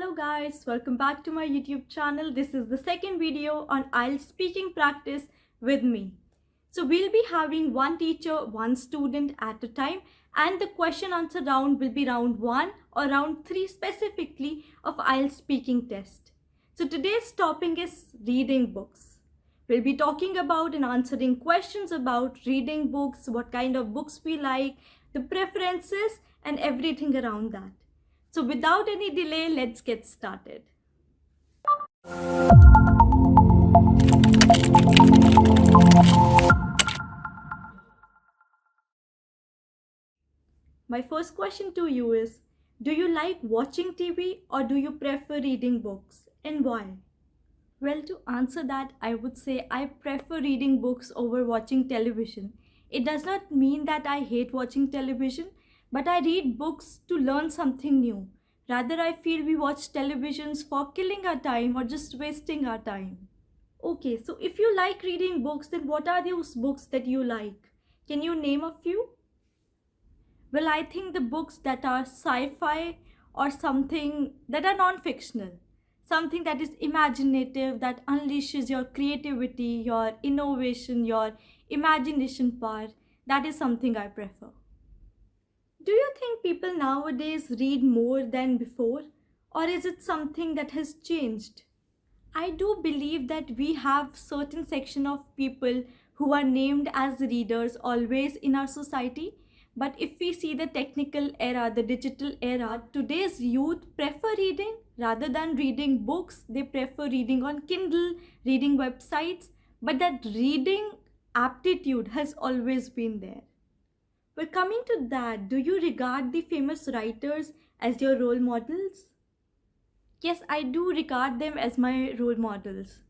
Hello guys, welcome back to my YouTube channel. This is the second video on IELTS speaking practice with me. So we'll be having one teacher, one student at a time, and the question answer round will be round 1 or round 3 specifically of IELTS speaking test. So today's topic is reading books. We'll be talking about and answering questions about reading books, what kind of books we like, the preferences and everything around that. So without any delay, let's get started. My first question to you is, do you like watching TV or do you prefer reading books, and why? Well, to answer that, I would say I prefer reading books over watching television. It does not mean that I hate watching television, but I read books to learn something new. Rather, I feel we watch televisions for killing our time or just wasting our time. Okay, so if you like reading books, then what are those books that you like? Can you name a few? Well, I think the books that are sci-fi or something that are non-fictional. Something that is imaginative, that unleashes your creativity, your innovation, your imagination power. That is something I prefer. Do you think people nowadays read more than before? Or is it something that has changed? I do believe that we have certain section of people who are named as readers always in our society. But if we see the technical era, the digital era, today's youth prefer reading rather than reading books. They prefer reading on Kindle, reading websites. But that reading aptitude has always been there. But coming to that, do you regard the famous writers as your role models? Yes, I do regard them as my role models,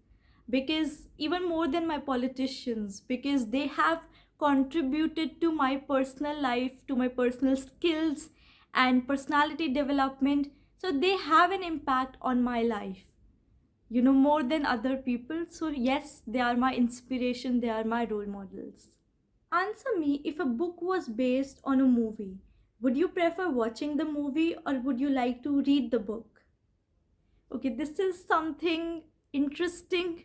because even more than my politicians, because they have contributed to my personal life, to my personal skills and personality development. So they have an impact on my life, more than other people. So yes, they are my inspiration, they are my role models. Answer me, if a book was based on a movie, would you prefer watching the movie or would you like to read the book? Okay, this is something interesting,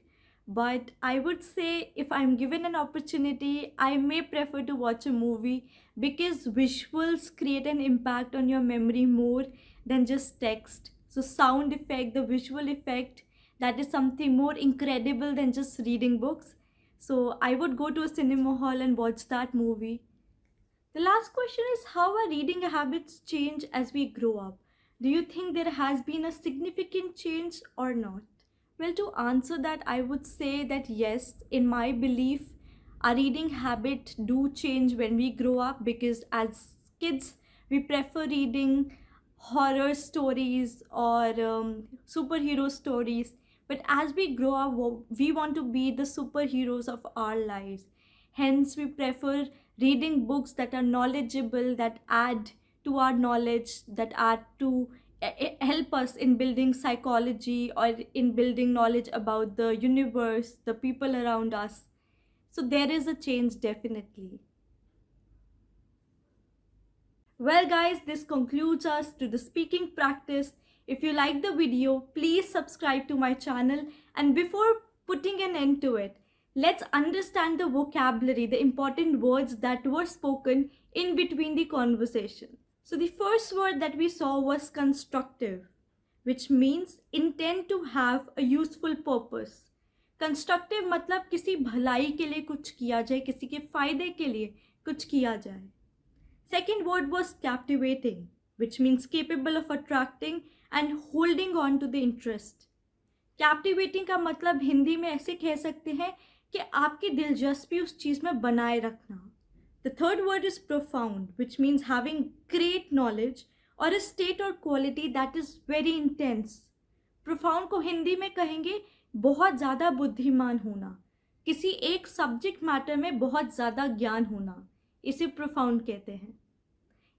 but I would say if I'm given an opportunity, I may prefer to watch a movie because visuals create an impact on your memory more than just text. So sound effect, the visual effect, that is something more incredible than just reading books. So I would go to a cinema hall and watch that movie. The last question is, how our reading habits change as we grow up? Do you think there has been a significant change or not? Well, to answer that, I would say that yes, in my belief, our reading habit do change when we grow up, because as kids, we prefer reading horror stories or superhero stories. But as we grow up, we want to be the superheroes of our lives. Hence, we prefer reading books that are knowledgeable, that add to our knowledge, that add to help us in building psychology or in building knowledge about the universe, the people around us. So there is a change, definitely. Well guys, this concludes us to the speaking practice. If you like the video, please subscribe to my channel, and before putting an end to it, let's understand the vocabulary, the important words that were spoken in between the conversation. So the first word that we saw was constructive, which means intend to have a useful purpose. Constructive मतलब किसी भलाई के लिए कुछ किया जाए, किसी के फायदे के लिए कुछ किया जाए. Second word was captivating, which means capable of attracting and holding on to the interest. Captivating का मतलब हिंदी में ऐसे कह सकते हैं कि आपकी दिलचस्पी उस चीज़ में बनाए रखना. The third word is profound, which means having great knowledge or a state or quality that is very intense. Profound को हिंदी में कहेंगे बहुत ज़्यादा बुद्धिमान होना, किसी एक सब्जेक्ट मैटर में बहुत ज़्यादा ज्ञान होना, इसे profound कहते हैं.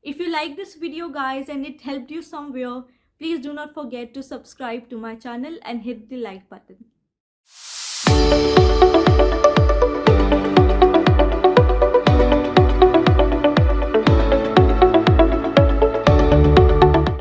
If you like this video guys and it helped you somewhere, please do not forget to subscribe to my channel and hit the like button.